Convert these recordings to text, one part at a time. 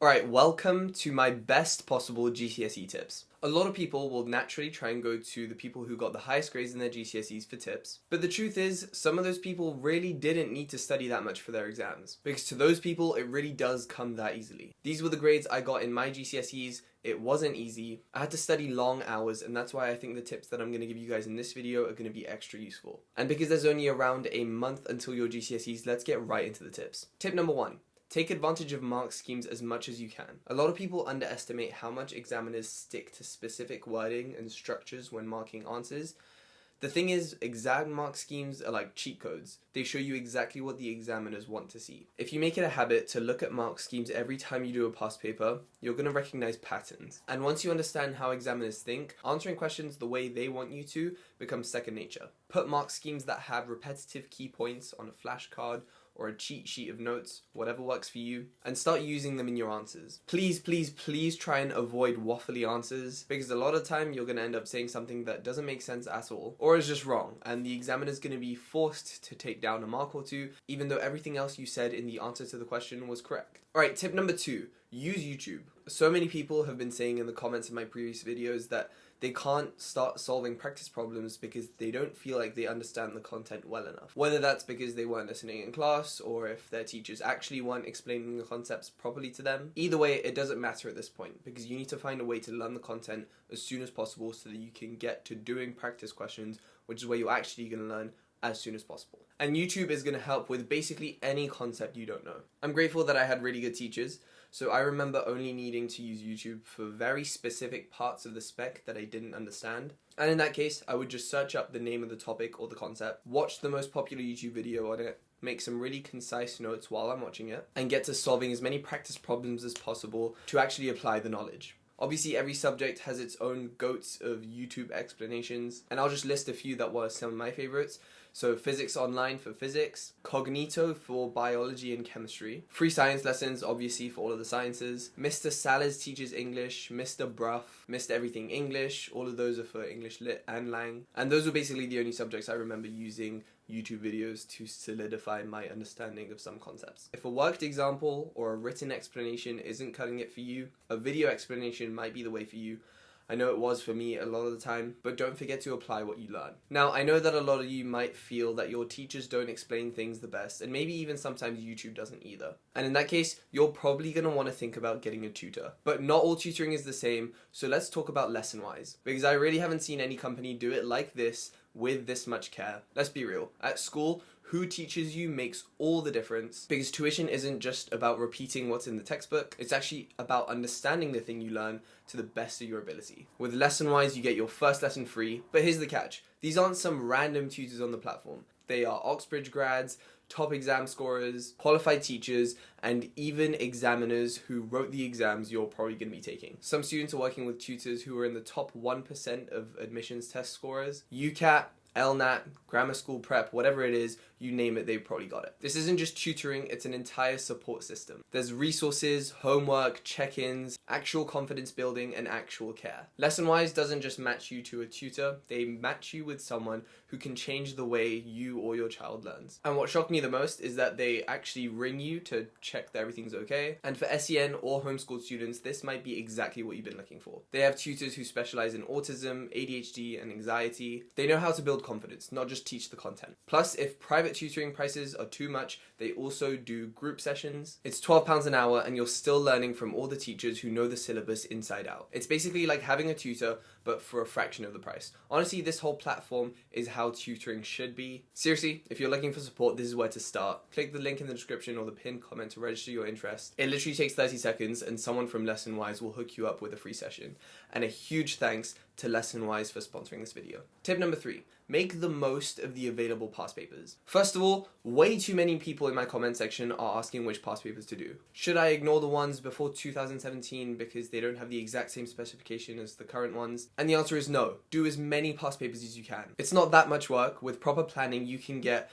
Alright, welcome to my best possible GCSE tips. A lot of people will naturally try and go to the people who got the highest grades in their GCSEs for tips, but the truth is, some of those people really didn't need to study that much for their exams, because to those people, it really does come that easily. These were the grades I got in my GCSEs. It wasn't easy. I had to study long hours, and that's why I think the tips that I'm going to give you guys in this video are going to be extra useful. And because there's only around a month until your GCSEs, let's get right into the tips. Tip number 1. Take advantage of mark schemes as much as you can. A lot of people underestimate how much examiners stick to specific wording and structures when marking answers. The thing is, exam mark schemes are like cheat codes. They show you exactly what the examiners want to see. If you make it a habit to look at mark schemes every time you do a past paper, you're going to recognize patterns. And once you understand how examiners think, answering questions the way they want you to becomes second nature. Put mark schemes that have repetitive key points on a flashcard or a cheat sheet of notes, whatever works for you, and start using them in your answers. Please, please, please try and avoid waffly answers, because a lot of time you're going to end up saying something that doesn't make sense at all, or is just wrong, and the examiner's going to be forced to take down a mark or two, even though everything else you said in the answer to the question was correct. Alright, tip number 2, use YouTube. So many people have been saying in the comments of my previous videos that they can't start solving practice problems because they don't feel like they understand the content well enough. Whether that's because they weren't listening in class, or if their teachers actually weren't explaining the concepts properly to them. Either way, it doesn't matter at this point, because you need to find a way to learn the content as soon as possible so that you can get to doing practice questions, which is where you're actually going to learn as soon as possible. And YouTube is going to help with basically any concept you don't know. I'm grateful that I had really good teachers, so I remember only needing to use YouTube for very specific parts of the spec that I didn't understand. And in that case, I would just search up the name of the topic or the concept, watch the most popular YouTube video on it, make some really concise notes while I'm watching it, and get to solving as many practice problems as possible to actually apply the knowledge. Obviously, every subject has its own goats of YouTube explanations, and I'll just list a few that were some of my favorites. So Physics Online for physics, Cognito for biology and chemistry, free science lessons obviously for all of the sciences, Mr. Salas teaches English, Mr. Bruff, Mr. Everything English, all of those are for English Lit and Lang, and those were basically the only subjects I remember using YouTube videos to solidify my understanding of some concepts. If a worked example or a written explanation isn't cutting it for you, a video explanation might be the way for you. I know it was for me a lot of the time, but don't forget to apply what you learn. Now, I know that a lot of you might feel that your teachers don't explain things the best, and maybe even sometimes YouTube doesn't either. And in that case, you're probably going to want to think about getting a tutor. But not all tutoring is the same, so let's talk about lesson-wise, because I really haven't seen any company do it like this with this much care. Let's be real. At school, who teaches you makes all the difference, because tuition isn't just about repeating what's in the textbook, it's actually about understanding the thing you learn to the best of your ability. With Lesson-Wise, you get your first lesson free, but here's the catch. These aren't some random tutors on the platform. They are Oxbridge grads, top exam scorers, qualified teachers, and even examiners who wrote the exams you're probably going to be taking. Some students are working with tutors who are in the top 1% of admissions test scorers. UCAT, LNAT, grammar school prep, whatever it is, you name it, they've probably got it. This isn't just tutoring, it's an entire support system. There's resources, homework, check-ins, actual confidence building, and actual care. Lesson-Wise doesn't just match you to a tutor, they match you with someone who can change the way you or your child learns. And what shocked me the most is that they actually ring you to check that everything's okay. And for SEN or homeschooled students, this might be exactly what you've been looking for. They have tutors who specialize in autism, ADHD, and anxiety. They know how to build confidence, not just teach the content. Plus, if private tutoring prices are too much, they also do group sessions. It's £12 an hour and you're still learning from all the teachers who know the syllabus inside out. It's basically like having a tutor, but for a fraction of the price. Honestly, this whole platform is how tutoring should be. Seriously, if you're looking for support, this is where to start. Click the link in the description or the pinned comment to register your interest. It literally takes 30 seconds and someone from Lesson-Wise will hook you up with a free session. And a huge thanks to Lesson-Wise for sponsoring this video. Tip number 3. Make the most of the available past papers. First of all, way too many people in my comment section are asking which past papers to do. Should I ignore the ones before 2017 because they don't have the exact same specification as the current ones? And the answer is no. Do as many past papers as you can. It's not that much work. With proper planning, you can get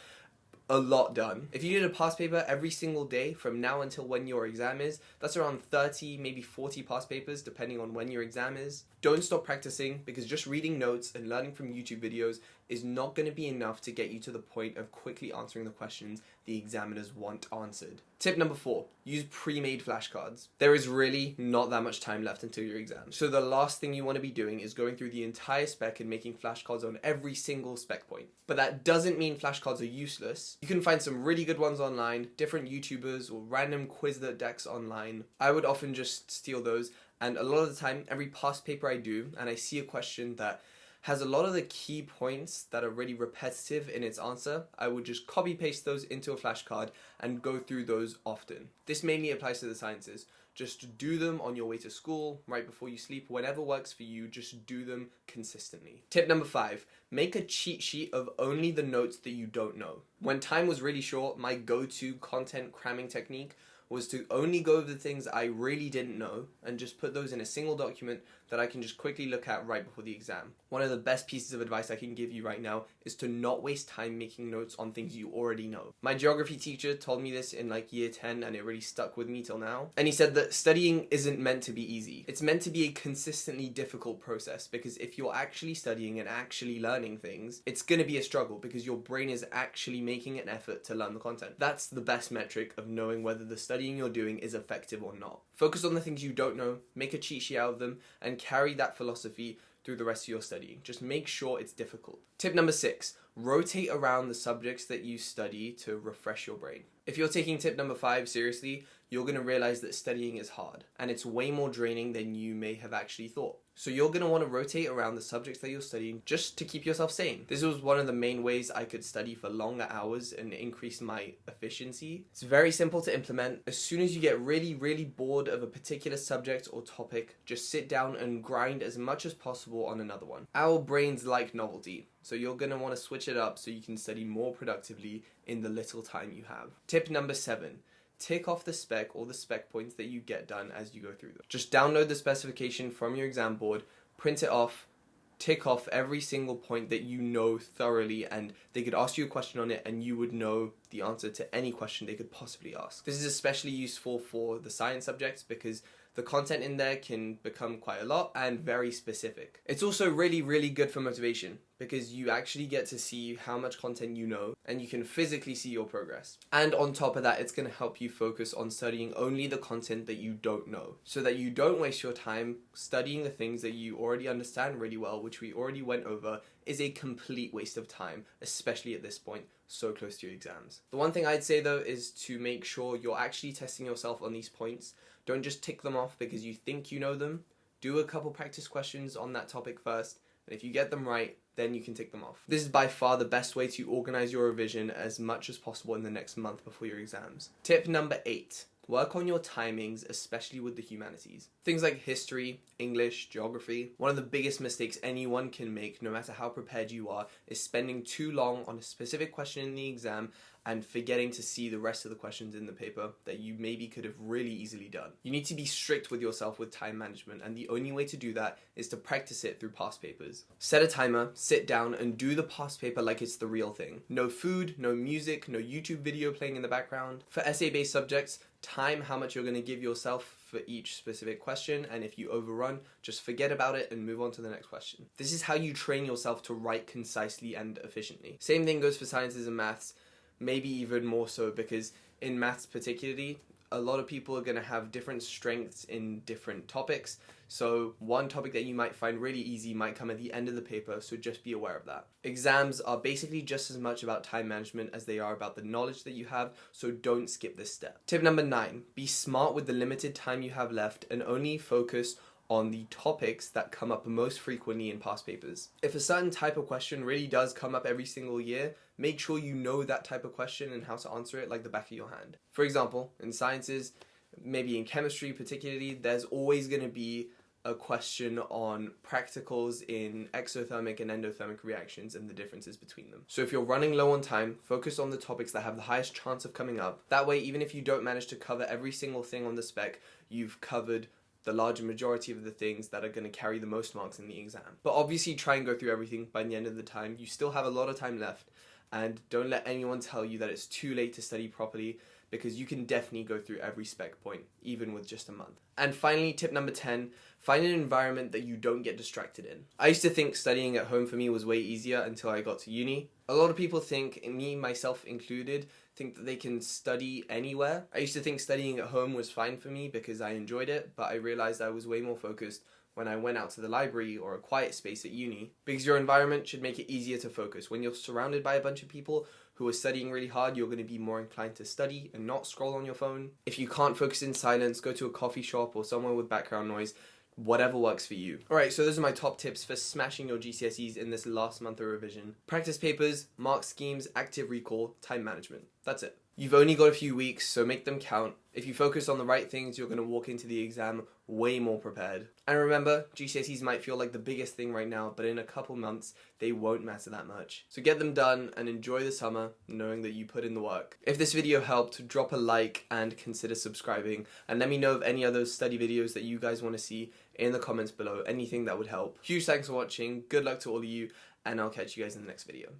a lot done. If you did a past paper every single day from now until when your exam is, that's around 30, maybe 40 past papers depending on when your exam is. Don't stop practicing, because just reading notes and learning from YouTube videos is not going to be enough to get you to the point of quickly answering the questions the examiners want answered. Tip number 4, use pre-made flashcards. There is really not that much time left until your exam. So the last thing you want to be doing is going through the entire spec and making flashcards on every single spec point. But that doesn't mean flashcards are useless. You can find some really good ones online, different YouTubers or random Quizlet decks online. I would often just steal those, and a lot of the time, every past paper I do, and I see a question that has a lot of the key points that are really repetitive in its answer, I would just copy paste those into a flashcard and go through those often. This mainly applies to the sciences. Just do them on your way to school, right before you sleep, whenever works for you, just do them consistently. Tip number 5, make a cheat sheet of only the notes that you don't know. When time was really short, my go-to content cramming technique was to only go over the things I really didn't know and just put those in a single document that I can just quickly look at right before the exam. One of the best pieces of advice I can give you right now is to not waste time making notes on things you already know. My geography teacher told me this in like year 10 and it really stuck with me till now. And he said that studying isn't meant to be easy. It's meant to be a consistently difficult process, because if you're actually studying and actually learning things, it's going to be a struggle because your brain is actually making an effort to learn the content. That's the best metric of knowing whether the studying you're doing is effective or not. Focus on the things you don't know, make a cheat sheet out of them, and carry that philosophy through the rest of your studying. Just make sure it's difficult. Tip number 6, rotate around the subjects that you study to refresh your brain. If you're taking tip number 5 seriously, you're going to realize that studying is hard, and it's way more draining than you may have actually thought. So you're going to want to rotate around the subjects that you're studying just to keep yourself sane. This was one of the main ways I could study for longer hours and increase my efficiency. It's very simple to implement. As soon as you get really bored of a particular subject or topic, just sit down and grind as much as possible on another one. Our brains like novelty, so you're going to want to switch it up so you can study more productively in the little time you have. Tip number 7. Tick off the spec or the spec points that you get done as you go through them. Just download the specification from your exam board, print it off, tick off every single point that you know thoroughly, and they could ask you a question on it and you would know the answer to any question they could possibly ask. This is especially useful for the science subjects because the content in there can become quite a lot and very specific. It's also really good for motivation because you actually get to see how much content you know and you can physically see your progress. And on top of that, it's going to help you focus on studying only the content that you don't know so that you don't waste your time studying the things that you already understand really well, which we already went over, is a complete waste of time, especially at this point, so close to your exams. The one thing I'd say though is to make sure you're actually testing yourself on these points. Don't just tick them off because you think you know them. Do a couple practice questions on that topic first, and if you get them right, then you can tick them off. This is by far the best way to organize your revision as much as possible in the next month before your exams. Tip number 8. Work on your timings, especially with the humanities. Things like history, English, geography. One of the biggest mistakes anyone can make, no matter how prepared you are, is spending too long on a specific question in the exam and forgetting to see the rest of the questions in the paper that you maybe could have really easily done. You need to be strict with yourself with time management, and the only way to do that is to practice it through past papers. Set a timer, sit down, and do the past paper like it's the real thing. No food, no music, no YouTube video playing in the background. For essay-based subjects, time how much you're going to give yourself for each specific question, and if you overrun, just forget about it and move on to the next question. This is how you train yourself to write concisely and efficiently. Same thing goes for sciences and maths, maybe even more so, because in maths particularly, a lot of people are going to have different strengths in different topics. So one topic that you might find really easy might come at the end of the paper, so just be aware of that. Exams are basically just as much about time management as they are about the knowledge that you have, so don't skip this step. Tip number 9, be smart with the limited time you have left and only focus on the topics that come up most frequently in past papers. If a certain type of question really does come up every single year, make sure you know that type of question and how to answer it like the back of your hand. For example, in sciences, maybe in chemistry particularly, there's always going to be a question on practicals in exothermic and endothermic reactions and the differences between them. So if you're running low on time, focus on the topics that have the highest chance of coming up. That way, even if you don't manage to cover every single thing on the spec, you've covered the larger majority of the things that are going to carry the most marks in the exam. But obviously try and go through everything by the end of the time. You still have a lot of time left, and don't let anyone tell you that it's too late to study properly, because you can definitely go through every spec point, even with just a month. And finally, tip number 10, find an environment that you don't get distracted in. I used to think studying at home for me was way easier until I got to uni. A lot of people think, and me myself included, think that they can study anywhere. I used to think studying at home was fine for me because I enjoyed it, but I realized I was way more focused when I went out to the library or a quiet space at uni, because your environment should make it easier to focus. When you're surrounded by a bunch of people who are studying really hard, you're going to be more inclined to study and not scroll on your phone. If you can't focus in silence, go to a coffee shop or somewhere with background noise. Whatever works for you. Alright, so those are my top tips for smashing your GCSEs in this last month of revision. Practice papers, mark schemes, active recall, time management. That's it. You've only got a few weeks, so make them count. If you focus on the right things, you're going to walk into the exam way more prepared. And remember, GCSEs might feel like the biggest thing right now, but in a couple months, they won't matter that much. So get them done and enjoy the summer, knowing that you put in the work. If this video helped, drop a like and consider subscribing. And let me know of any other study videos that you guys want to see in the comments below. Anything that would help. Huge thanks for watching, good luck to all of you, and I'll catch you guys in the next video.